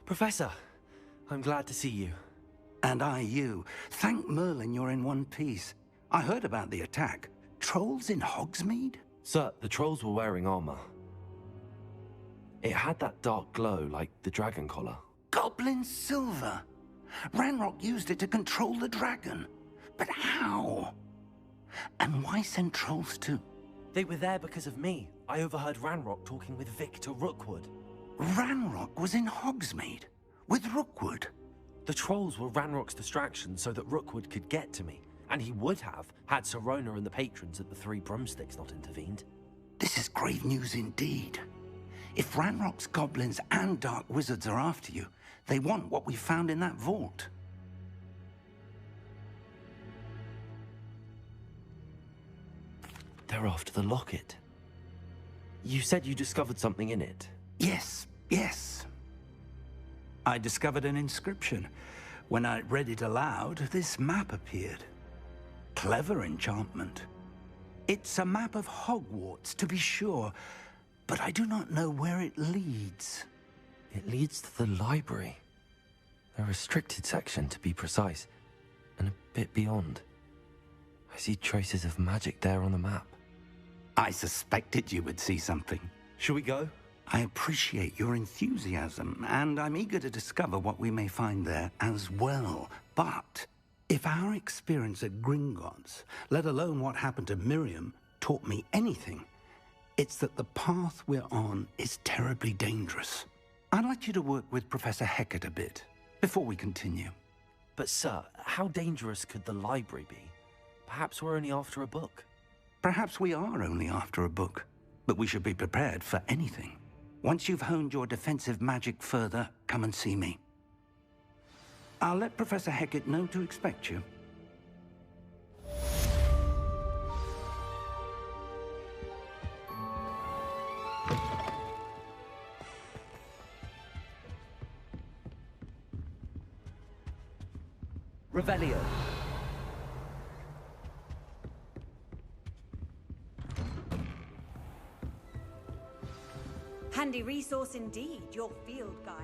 Professor, I'm glad to see you. And I you. Thank Merlin you're in one piece. I heard about the attack. Trolls in Hogsmeade? Sir, the trolls were wearing armor. It had that dark glow like the dragon collar. Goblin silver. Ranrock used it to control the dragon. But how? And why send trolls too? They were there because of me. I overheard Ranrock talking with Victor Rookwood. Ranrock was in Hogsmeade? With Rookwood? The trolls were Ranrock's distraction so that Rookwood could get to me. And he would have, had Sirona and the patrons at the Three Broomsticks not intervened. This is grave news indeed. If Ranrock's goblins and dark wizards are after you, they want what we found in that vault. They're after the locket. You said you discovered something in it. Yes. I discovered an inscription. When I read it aloud, this map appeared. Clever enchantment. It's a map of Hogwarts, to be sure, but I do not know where it leads. It leads to the library. A restricted section, to be precise, and a bit beyond. I see traces of magic there on the map. I suspected you would see something. Shall we go? I appreciate your enthusiasm, and I'm eager to discover what we may find there as well. But if our experience at Gringotts, let alone what happened to Miriam, taught me anything, it's that the path we're on is terribly dangerous. I'd like you to work with Professor Hecat a bit, before we continue. But sir, how dangerous could the library be? Perhaps we're only after a book. Perhaps we are only after a book, but we should be prepared for anything. Once you've honed your defensive magic further, come and see me. I'll let Professor Hecat know to expect you. Revelio. Handy resource indeed, your field guide.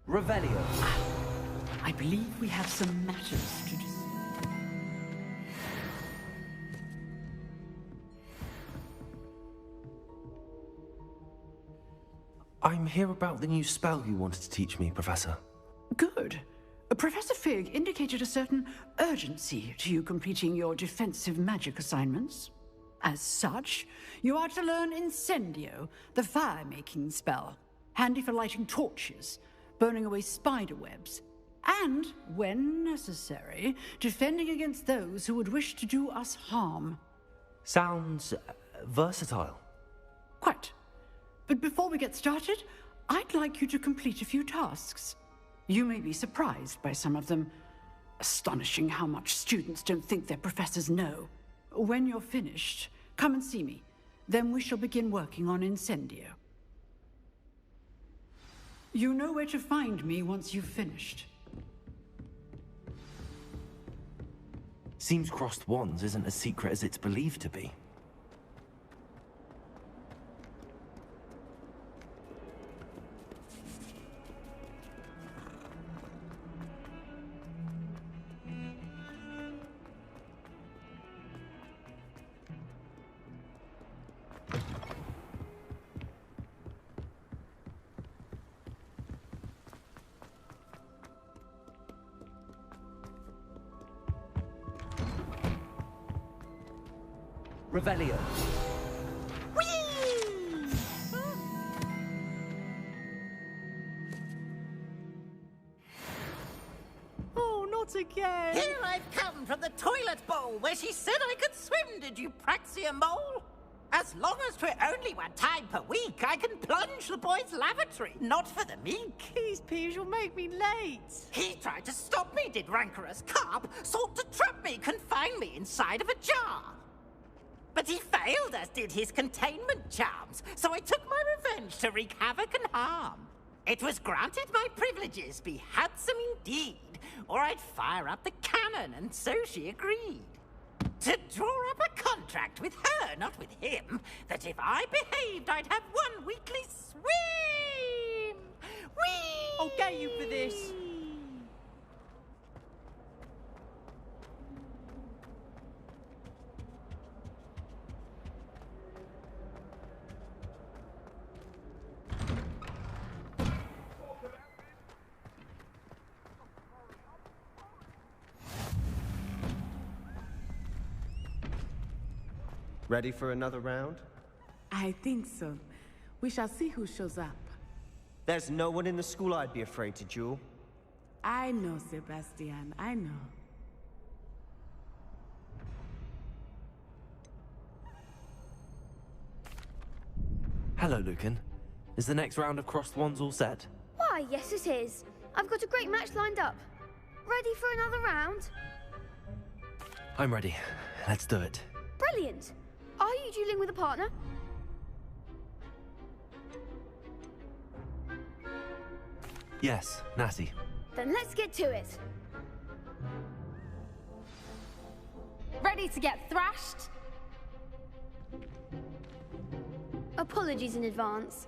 Revelio. I believe we have some matters to discuss. I'm here about the new spell you wanted to teach me, Professor. Good. Professor Fig indicated a certain urgency to you completing your defensive magic assignments. As such, you are to learn Incendio, the fire-making spell, handy for lighting torches, burning away spider webs, and, when necessary, defending against those who would wish to do us harm. Sounds versatile. Quite. But before we get started, I'd like you to complete a few tasks. You may be surprised by some of them. Astonishing how much students don't think their professors know. When you're finished, come and see me. Then we shall begin working on Incendio. You know where to find me once you've finished. Seems crossed wands isn't as secret as it's believed to be. Revelio. Not again! Here I've come from the toilet bowl where she said I could swim, did you praxia mole? As long as 'twere only one time per week, I can plunge the boy's lavatory, not for the meek. Please, Peeves, you'll make me late. He tried to stop me, did rancorous carp, sought to trap me, confine me inside of a jar. But he failed, as did his containment charms, so I took my revenge to wreak havoc and harm. It was granted my privileges be handsome indeed, or I'd fire up the cannon, and so she agreed. To draw up a contract with her, not with him, that if I behaved, I'd have one weekly swim! Whee! I'll get you for this. Ready for another round? I think so. We shall see who shows up. There's no one in the school I'd be afraid to duel. I know, Sebastian. I know. Hello, Lucan. Is the next round of Crossed Wands all set? Why, yes it is. I've got a great match lined up. Ready for another round? I'm ready. Let's do it. Brilliant. Are you dueling with a partner? Yes, Natty. Then let's get to it. Ready to get thrashed? Apologies in advance.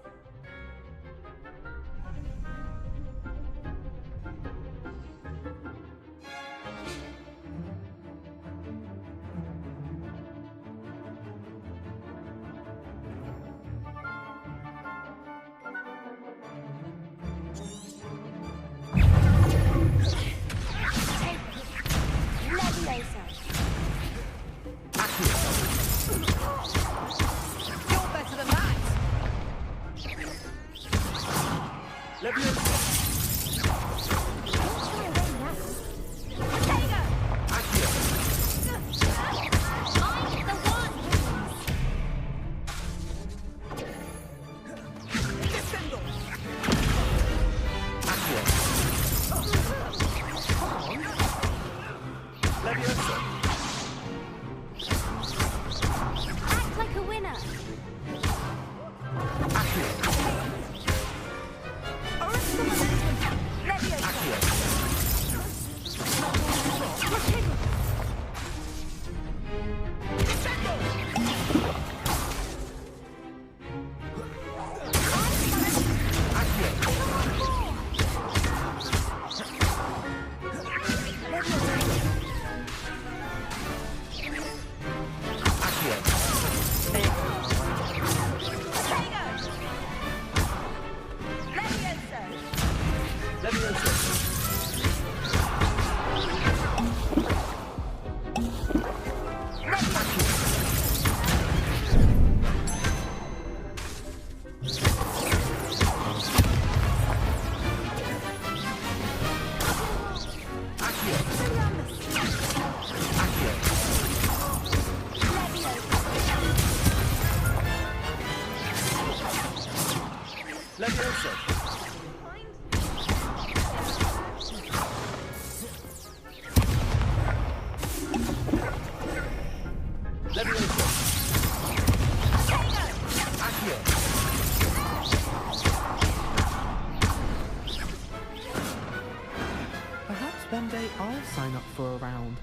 Perhaps one day I'll sign up for a round.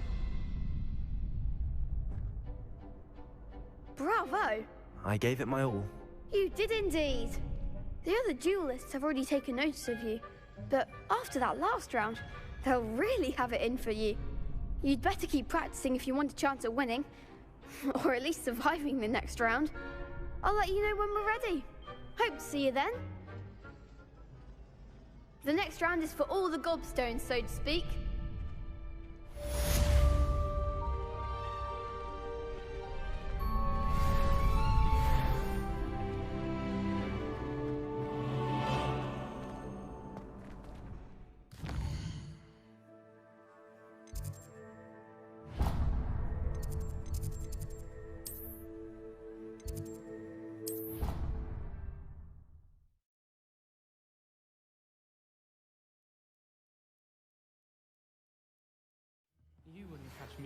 Bravo! I gave it my all. You did indeed. The other duelists have already taken notice of you, but after that last round, they'll really have it in for you. You'd better keep practicing if you want a chance at winning, or at least surviving the next round. I'll let you know when we're ready. Hope to see you then. The next round is for all the gobstones, so to speak.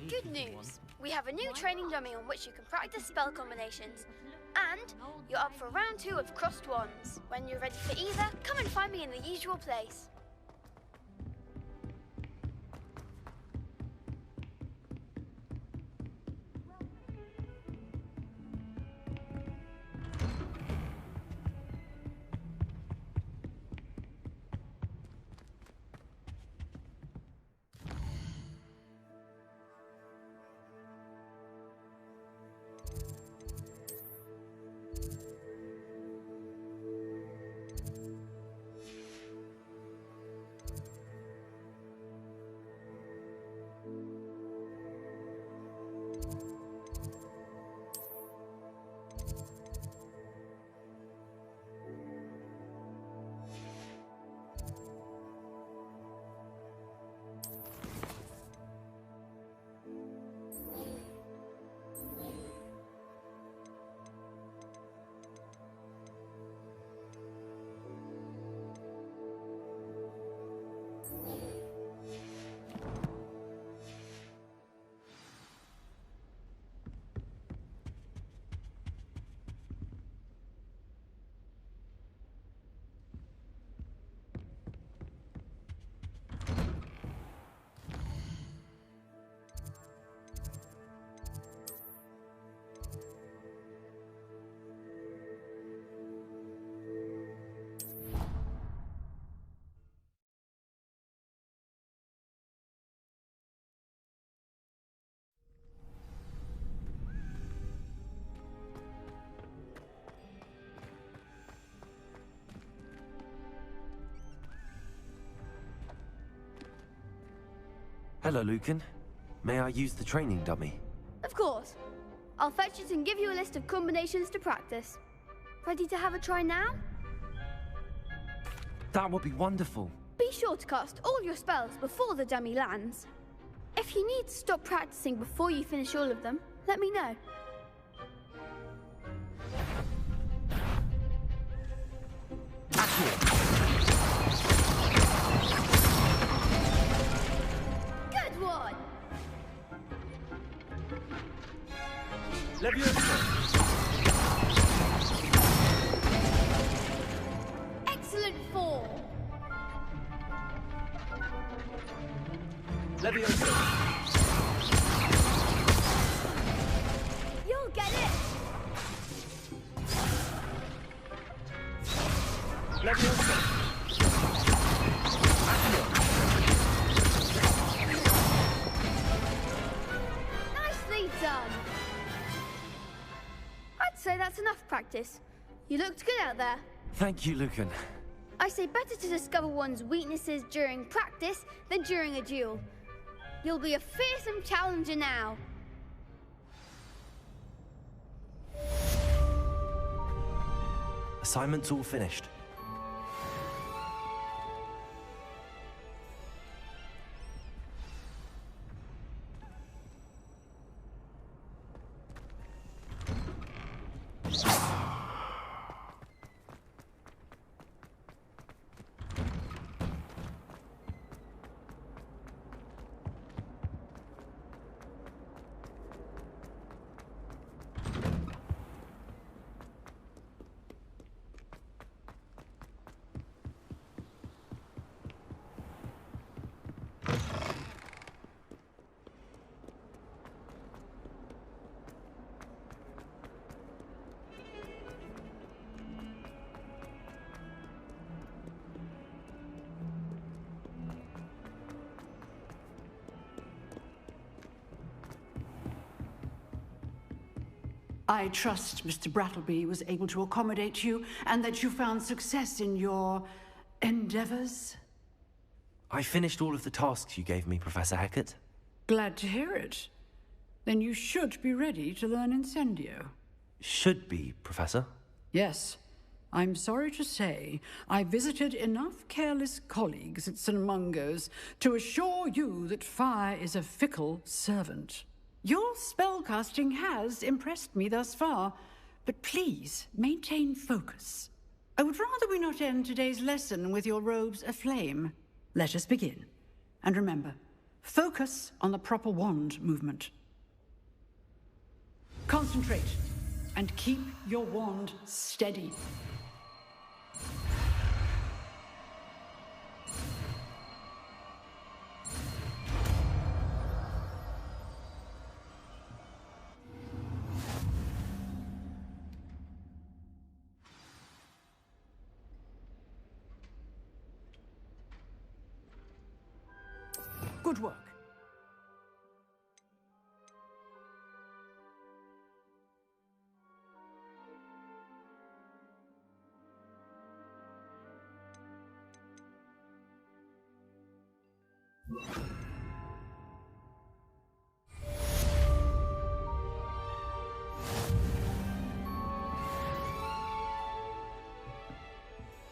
Good news. We have a new training dummy on which you can practice spell combinations. And you're up for round 2 of Crossed Wands. When you're ready for either, come and find me in the usual place. Hello, Lucan. May I use the training dummy? Of course. I'll fetch it and give you a list of combinations to practice. Ready to have a try now? That would be wonderful. Be sure to cast all your spells before the dummy lands. If you need to stop practicing before you finish all of them, let me know. Good one! Excellent fall! You'll get it! Nicely done! I'd say that's enough practice. You looked good out there. Thank you, Lucan. I say better to discover one's weaknesses during practice than during a duel. You'll be a fearsome challenger now. Assignment's all finished. I trust Mr. Brattleby was able to accommodate you and that you found success in your endeavors. I finished all of the tasks you gave me, Professor Hecat. Glad to hear it. Then you should be ready to learn Incendio. Should be, Professor. Yes. I'm sorry to say, I visited enough careless colleagues at St. Mungo's to assure you that fire is a fickle servant. Your spellcasting has impressed me thus far, but please maintain focus. I would rather we not end today's lesson with your robes aflame. Let us begin. And remember, Focus on the proper wand movement. Concentrate and keep your wand steady. Good work.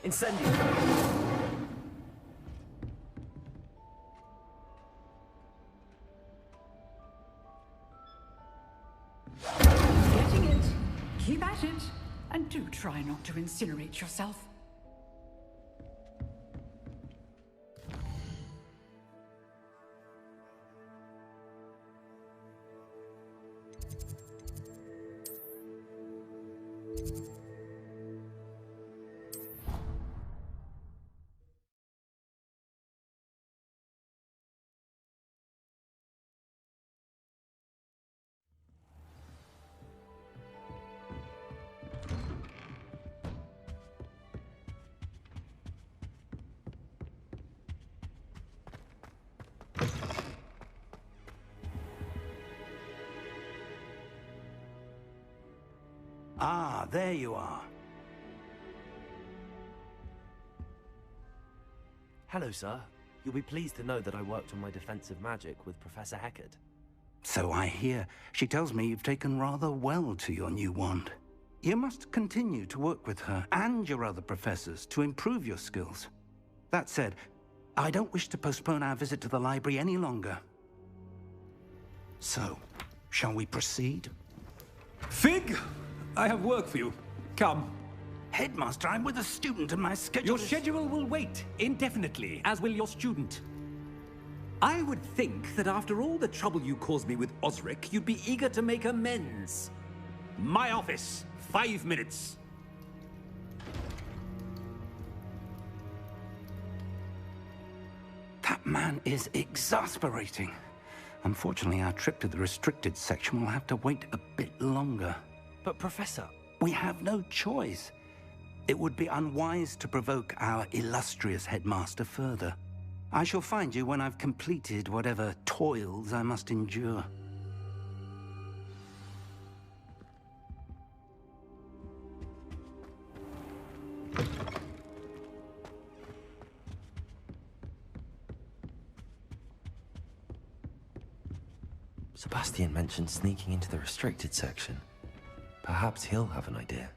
Incendio! Getting it. Keep at it. And do try not to incinerate yourself. Ah, there you are. Hello, sir. You'll be pleased to know that I worked on my defensive magic with Professor Heckard. So I hear. She tells me you've taken rather well to your new wand. You must continue to work with her and your other professors to improve your skills. That said, I don't wish to postpone our visit to the library any longer. So, shall we proceed? Fig! I have work for you. Come. Headmaster, I'm with a student and my schedule Your schedule will wait indefinitely, as will your student. I would think that after all the trouble you caused me with Osric, you'd be eager to make amends. My office, 5 minutes. That man is exasperating. Unfortunately, our trip to the restricted section will have to wait a bit longer. But, Professor... We have no choice. It would be unwise to provoke our illustrious headmaster further. I shall find you when I've completed whatever toils I must endure. Sebastian mentioned sneaking into the restricted section. Perhaps he'll have an idea.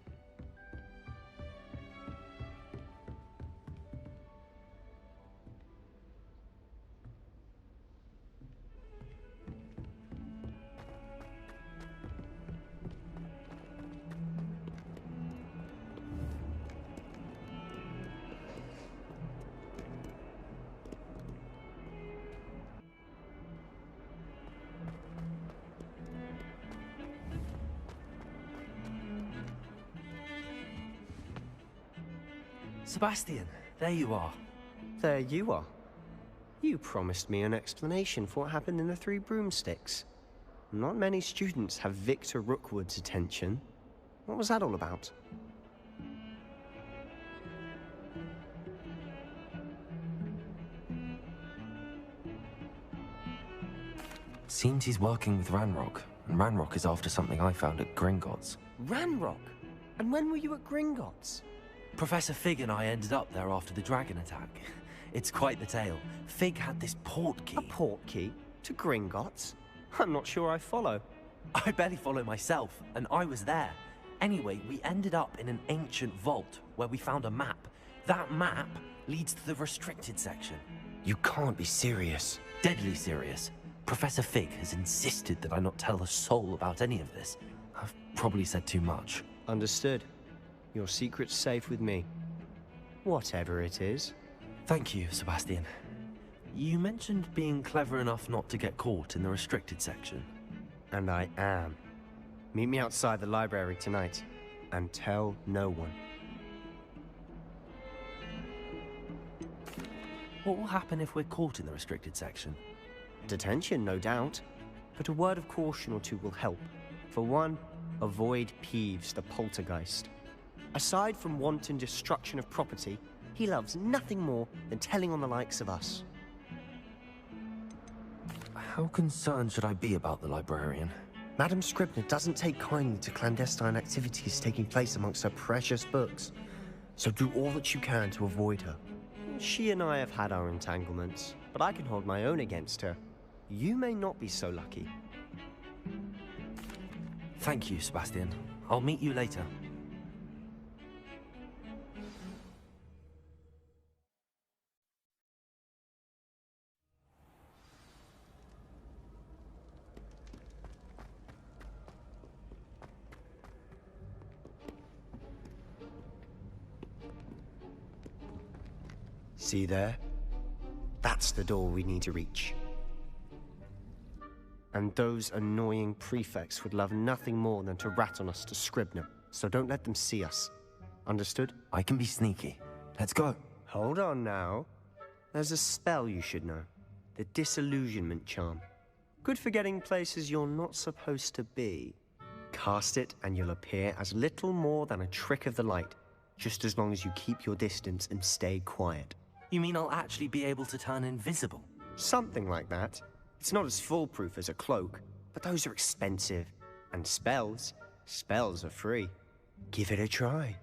Sebastian, there you are. There you are. You promised me an explanation for what happened in the Three Broomsticks. Not many students have Victor Rookwood's attention. What was that all about? Seems he's working with Ranrock, and Ranrock is after something I found at Gringotts. Ranrock? And when were you at Gringotts? Professor Fig and I ended up there after the dragon attack. It's quite the tale. Fig had this port key. A port key? To Gringotts? I'm not sure I follow. I barely follow myself, and I was there. Anyway, we ended up in an ancient vault where we found a map. That map leads to the restricted section. You can't be serious. Deadly serious. Professor Fig has insisted that I not tell a soul about any of this. I've probably said too much. Understood. Your secret's safe with me. Whatever it is. Thank you, Sebastian. You mentioned being clever enough not to get caught in the restricted section. And I am. Meet me outside the library tonight, and tell no one. What will happen if we're caught in the restricted section? Detention, no doubt. But a word of caution or two will help. For one, avoid Peeves, the poltergeist. Aside from wanton destruction of property, he loves nothing more than telling on the likes of us. How concerned should I be about the librarian? Madame Scribner doesn't take kindly to clandestine activities taking place amongst her precious books, so do all that you can to avoid her. She and I have had our entanglements, but I can hold my own against her. You may not be so lucky. Thank you, Sebastian. I'll meet you later. See there? That's the door we need to reach. And those annoying prefects would love nothing more than to rat on us to Scribner, so don't let them see us. Understood? I can be sneaky. Let's go. Hold on now. There's a spell you should know. The Disillusionment Charm. Good for getting places you're not supposed to be. Cast it and you'll appear as little more than a trick of the light, just as long as you keep your distance and stay quiet. You mean I'll actually be able to turn invisible? Something like that. It's not as foolproof as a cloak, but those are expensive. And spells are free. Give it a try.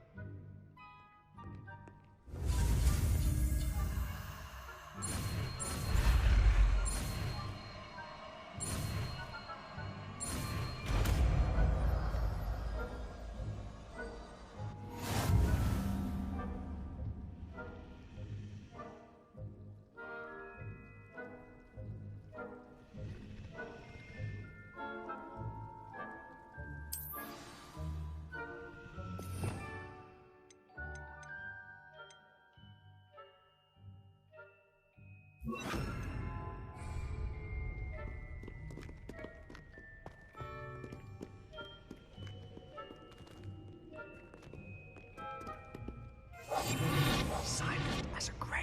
Silent as a grave.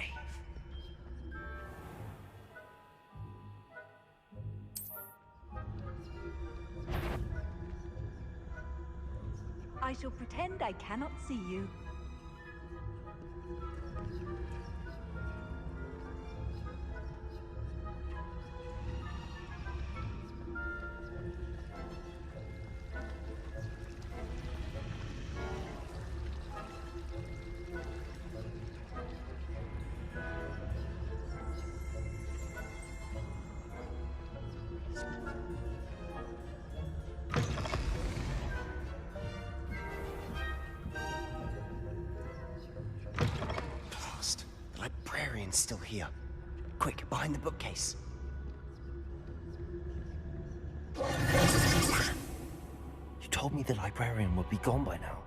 I shall pretend I cannot see you. Still here. Quick, behind the bookcase. You told me the librarian would be gone by now.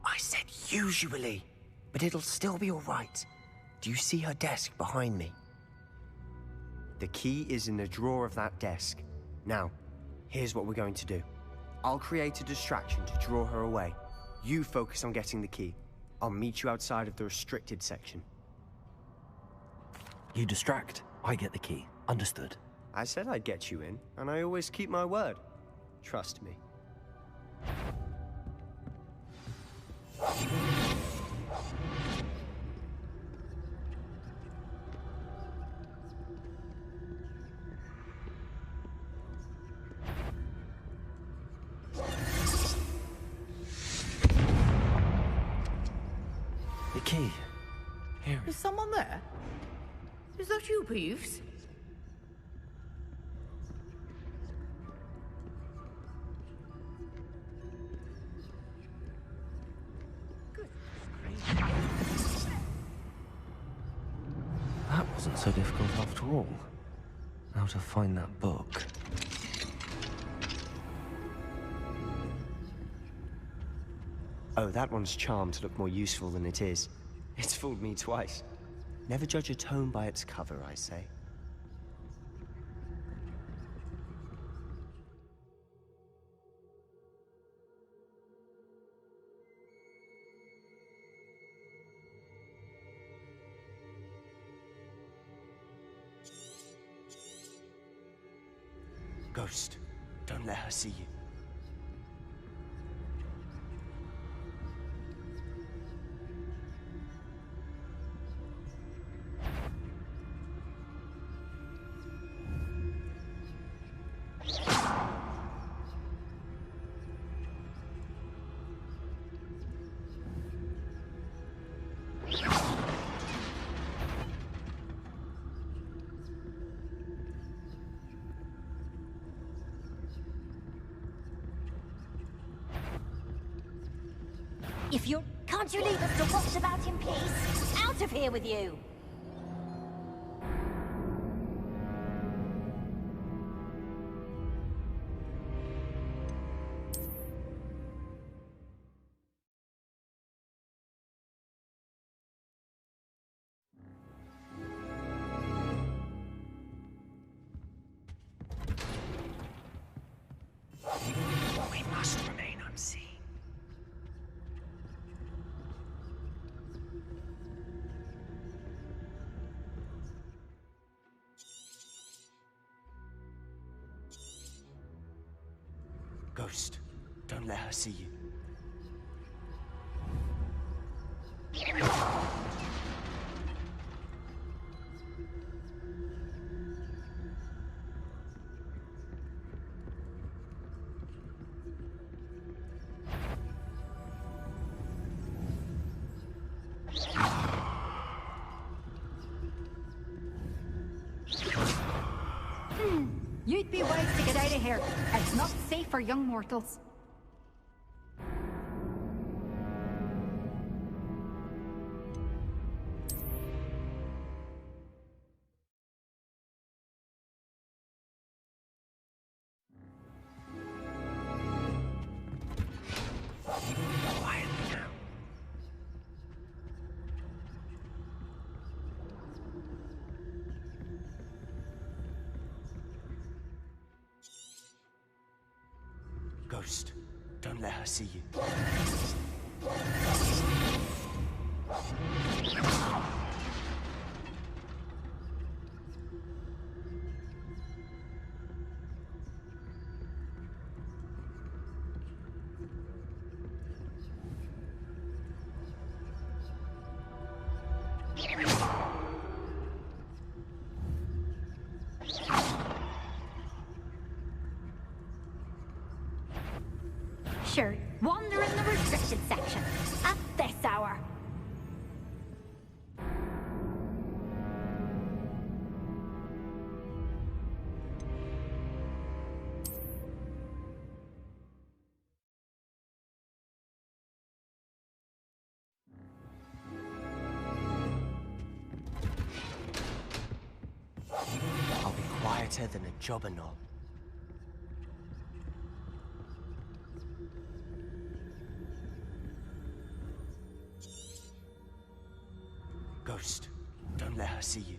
I said usually, but it'll still be all right. Do you see her desk behind me? The key is in the drawer of that desk. Now, here's what we're going to do. I'll create a distraction to draw her away. You focus on getting the key. I'll meet you outside of the restricted section. You distract, I get the key. Understood. I said I'd get you in, and I always keep my word. Trust me. The key. Here. Is someone there? Is that you, Peeves? That wasn't so difficult after all. Now to find that book. Oh, that one's charmed to look more useful than it is. It's fooled me twice. Never judge a tome by its cover, I say. Ghost, don't let her see you. If you're... Can't you leave us to watch about in peace? Out of here with you! We must remain unseen. Ghost, don't let her see you. You'd be wise to get out of here. It's not safe for young mortals. Quiet now. Ghost, don't let her see you. Sure, wander in the restricted section. At this hour. I'll be quieter than a jobberknoll. Ghost, don't let her see you.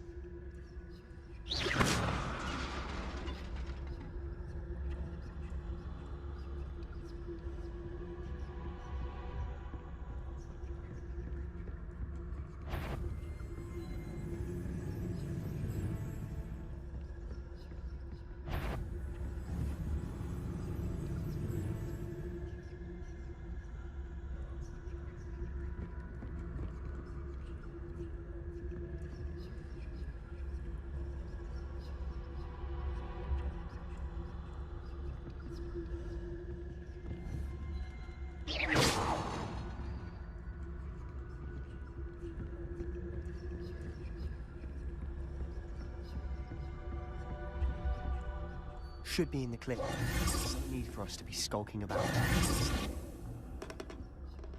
Should be in the clinic. There's no need for us to be skulking about.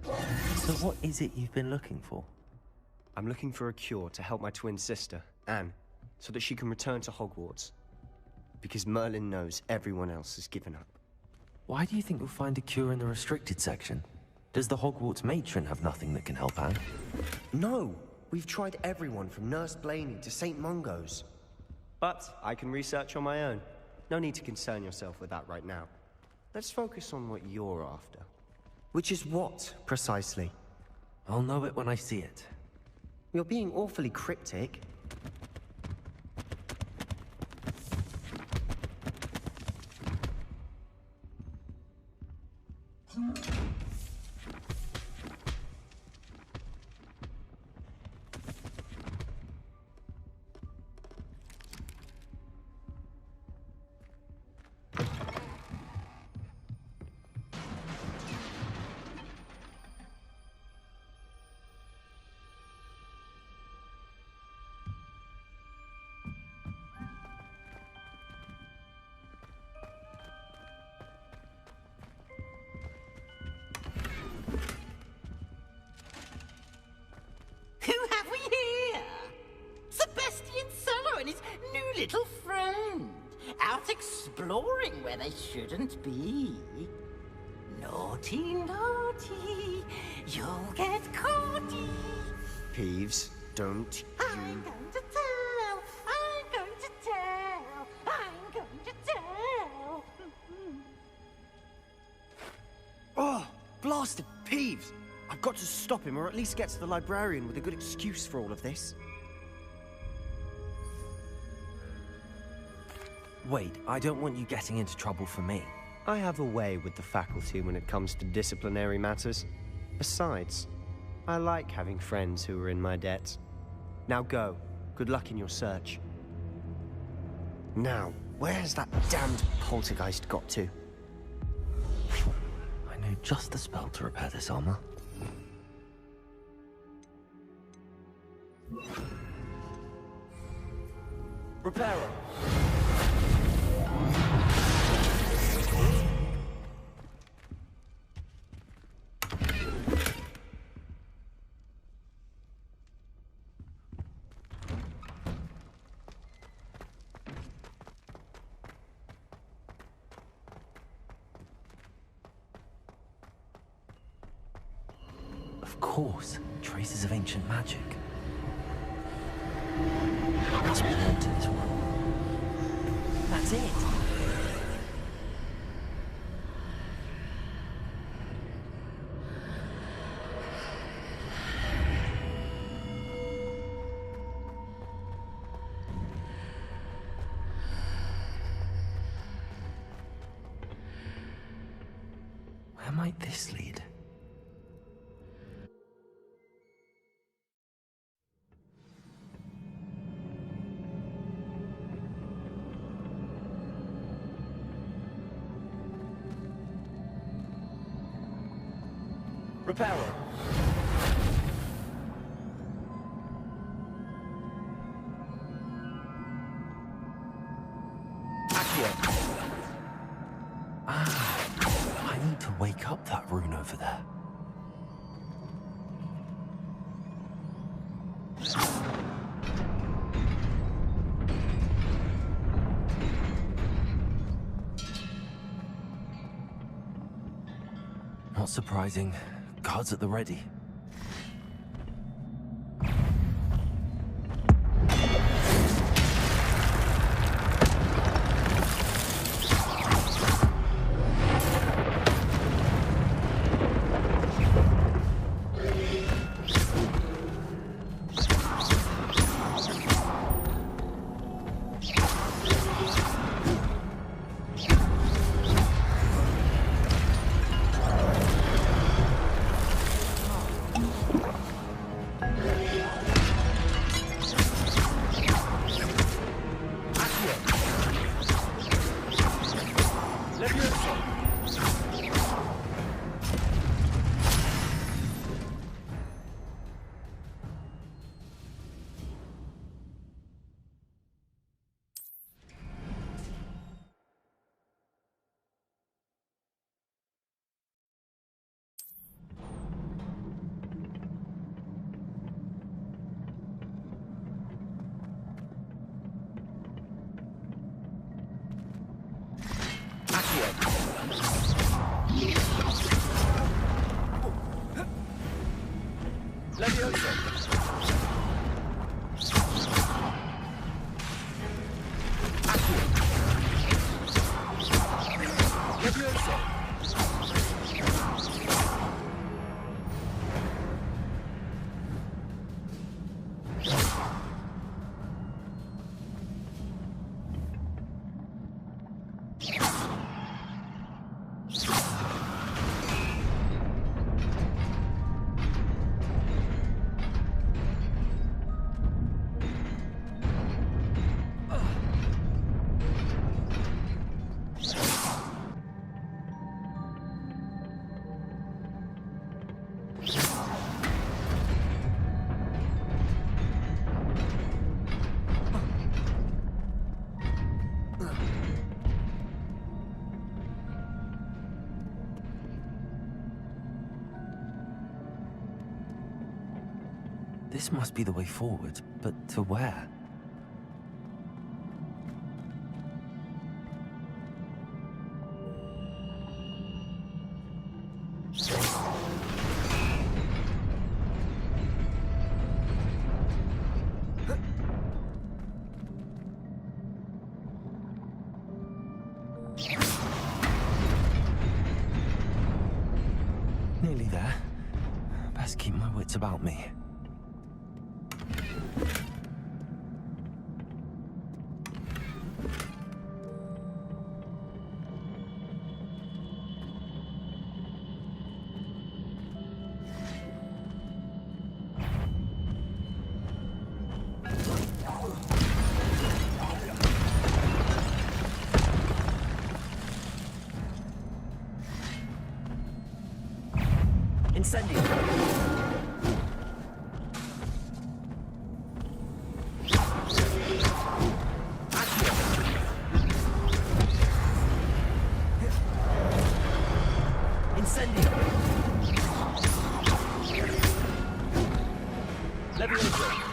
So what is it you've been looking for? I'm looking for a cure to help my twin sister, Anne, so that she can return to Hogwarts. Because Merlin knows everyone else has given up. Why do you think you'll find a cure in the restricted section? Does the Hogwarts matron have nothing that can help Anne? No! We've tried everyone from Nurse Blaney to St. Mungo's. But I can research on my own. No need to concern yourself with that right now. Let's focus on what you're after. Which is what, precisely? I'll know it when I see it. You're being awfully cryptic. Who have we here? Sebastian Cello and his new little friend. Out exploring where they shouldn't be. Naughty, naughty, you'll get caughty. Peeves, don't I'm going to tell, I'm going to tell, I'm going to tell. Oh, blasted Peeves! I've got to stop him, or at least get to the librarian with a good excuse for all of this. Wait, I don't want you getting into trouble for me. I have a way with the faculty when it comes to disciplinary matters. Besides, I like having friends who are in my debt. Now go. Good luck in your search. Now, where has that damned poltergeist got to? I know just the spell to repair this armor. Repairer! Of course, traces of ancient magic. Must belong to this one. That's it. Where might this lead? Repairer! I need to wake up that rune over there. Not surprising. Guards at the ready. Levioso! This must be the way forward, but to where? Nearly there. Best keep my wits about me. Incendio! Incendio! Levioso!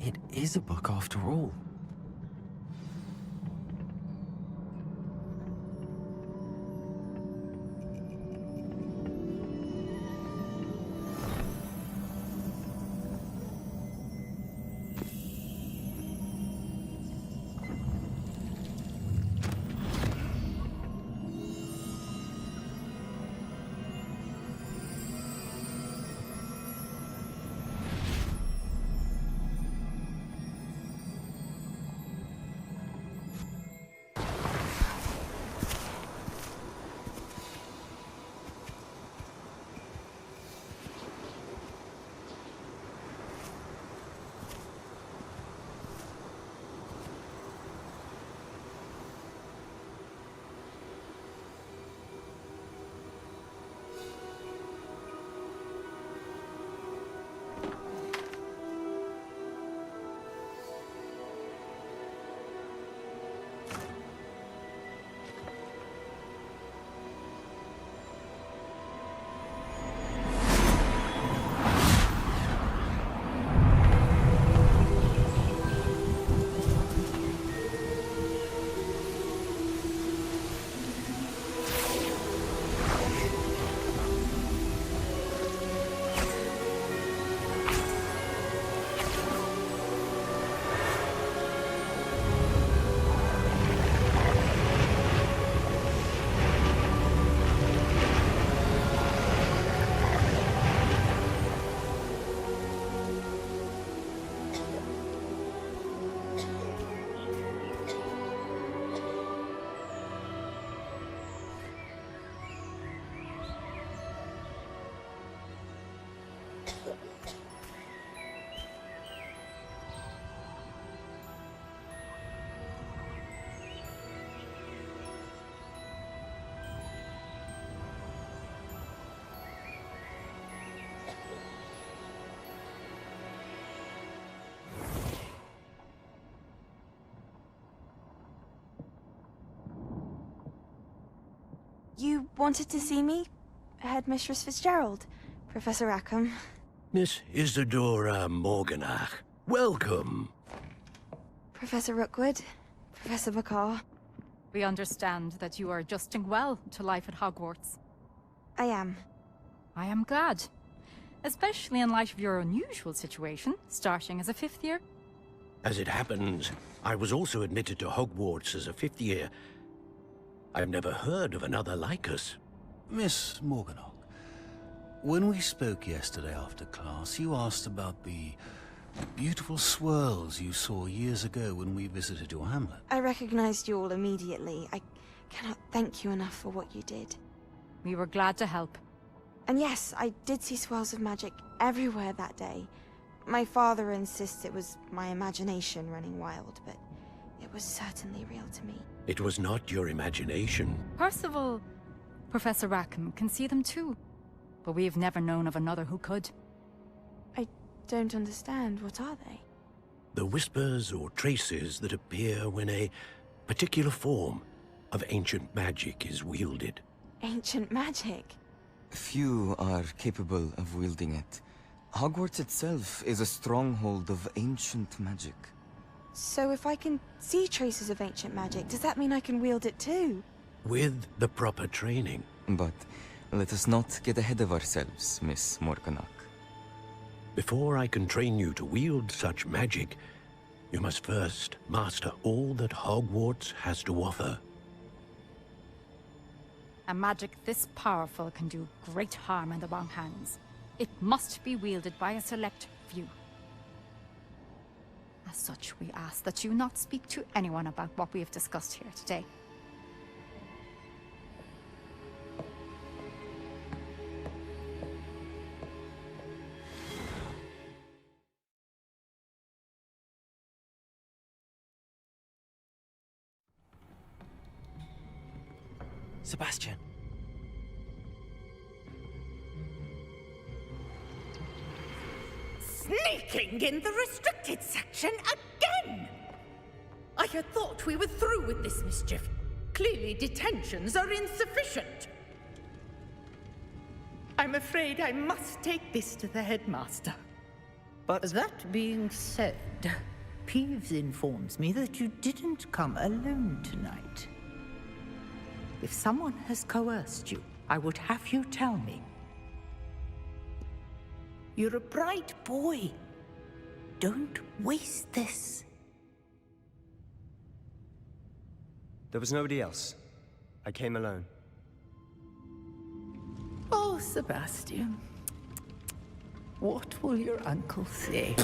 It is a book after all. You wanted to see me? Headmistress Fitzgerald, Professor Rackham. Miss Isadora Morganach, welcome. Professor Rookwood, Professor McCaw. We understand that you are adjusting well to life at Hogwarts. I am. I am glad. Especially in light of your unusual situation, starting as a 5th year. As it happens, I was also admitted to Hogwarts as a 5th year. I've never heard of another like us. Miss Morganach, when we spoke yesterday after class, you asked about the beautiful swirls you saw years ago when we visited your hamlet. I recognized you all immediately. I cannot thank you enough for what you did. We were glad to help. And yes, I did see swirls of magic everywhere that day. My father insists it was my imagination running wild, but it was certainly real to me. It was not your imagination. Percival, Professor Rackham can see them too. But we have never known of another who could. I don't understand. What are they? The whispers or traces that appear when a particular form of ancient magic is wielded. Ancient magic? Few are capable of wielding it. Hogwarts itself is a stronghold of ancient magic. So if I can see traces of ancient magic, does that mean I can wield it too? With the proper training. But let us not get ahead of ourselves, Miss Morganach. Before I can train you to wield such magic, you must first master all that Hogwarts has to offer. A magic this powerful can do great harm in the wrong hands. It must be wielded by a select few. As such, we ask that you not speak to anyone about what we have discussed here today. Sebastian. Sneaking in the restricted section again! I had thought we were through with this mischief. Clearly detentions are insufficient. I'm afraid I must take this to the headmaster. But that being said, Peeves informs me that you didn't come alone tonight. If someone has coerced you, I would have you tell me. You're a bright boy. Don't waste this. There was nobody else. I came alone. Oh, Sebastian. What will your uncle say?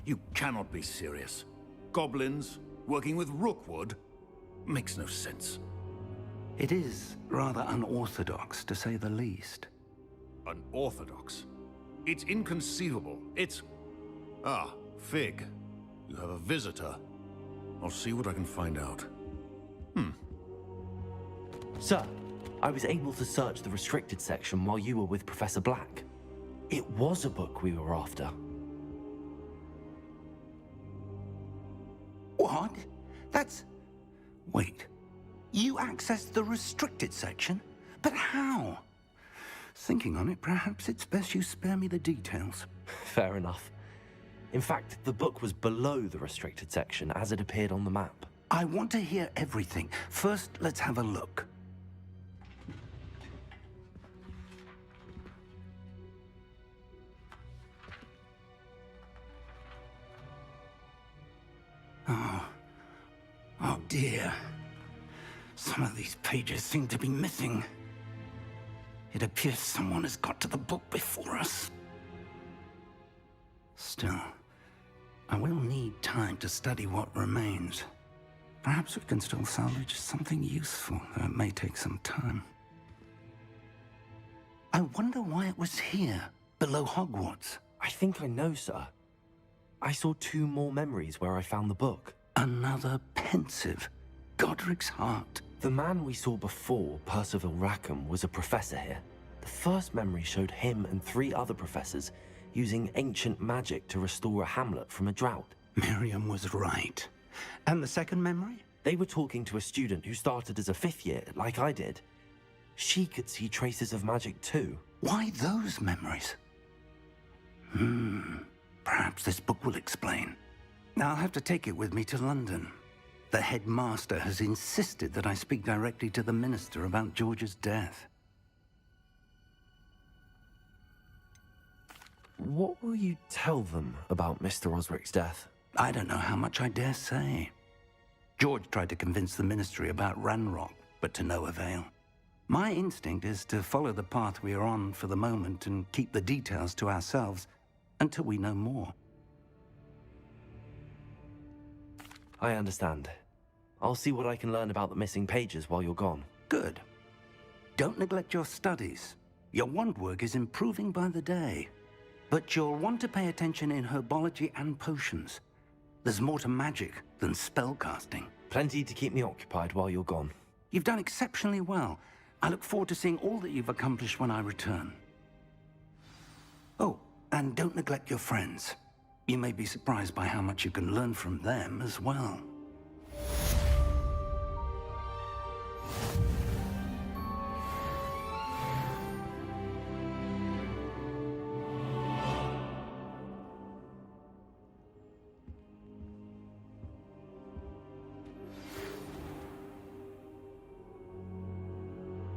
You cannot be serious. Goblins working with Rookwood? Makes no sense. It is rather unorthodox, to say the least. Unorthodox? It's inconceivable. It's... Ah, Fig. You have a visitor. I'll see what I can find out. Sir, I was able to search the restricted section while you were with Professor Black. It was a book we were after. What? That's... Wait. You accessed the restricted section? But how? Thinking on it, perhaps it's best you spare me the details. Fair enough. In fact, the book was below the restricted section as it appeared on the map. I want to hear everything. First, let's have a look. Oh dear. Some of these pages seem to be missing. It appears someone has got to the book before us. Still, I will need time to study what remains. Perhaps we can still salvage something useful, though it may take some time. I wonder why it was here, below Hogwarts. I think I know, sir. I saw 2 more memories where I found the book. Another pensive. Godric's heart. The man we saw before, Percival Rackham, was a professor here. The first memory showed him and 3 other professors using ancient magic to restore a hamlet from a drought. Miriam was right. And the second memory? They were talking to a student who started as a 5th year, like I did. She could see traces of magic too. Why those memories? Perhaps this book will explain. Now I'll have to take it with me to London. The headmaster has insisted that I speak directly to the minister about George's death. What will you tell them about Mr. Osric's death? I don't know how much I dare say. George tried to convince the ministry about Ranrock, but to no avail. My instinct is to follow the path we are on for the moment and keep the details to ourselves until we know more. I understand. I'll see what I can learn about the missing pages while you're gone. Good. Don't neglect your studies. Your wand work is improving by the day. But you'll want to pay attention in herbology and potions. There's more to magic than spellcasting. Plenty to keep me occupied while you're gone. You've done exceptionally well. I look forward to seeing all that you've accomplished when I return. Oh, and don't neglect your friends. You may be surprised by how much you can learn from them as well.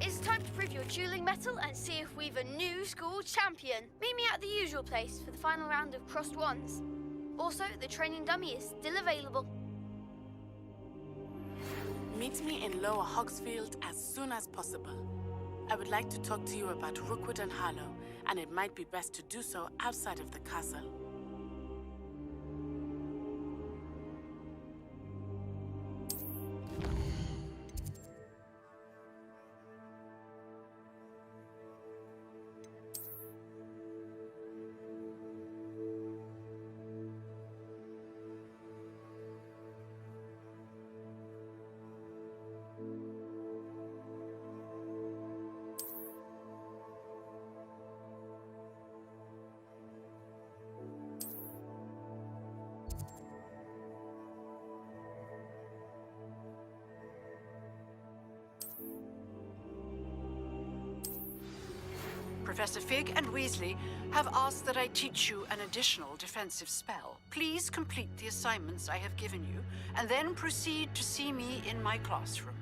It's time to prove your dueling mettle and see if we've a new school champion. Meet me at the usual place for the final round of crossed wands. Also, the training dummy is still available. Meet me in Lower Hogsfield as soon as possible. I would like to talk to you about Rookwood and Harlow, and it might be best to do so outside of the castle. Professor Fig and Weasley have asked that I teach you an additional defensive spell. Please complete the assignments I have given you, and then proceed to see me in my classroom.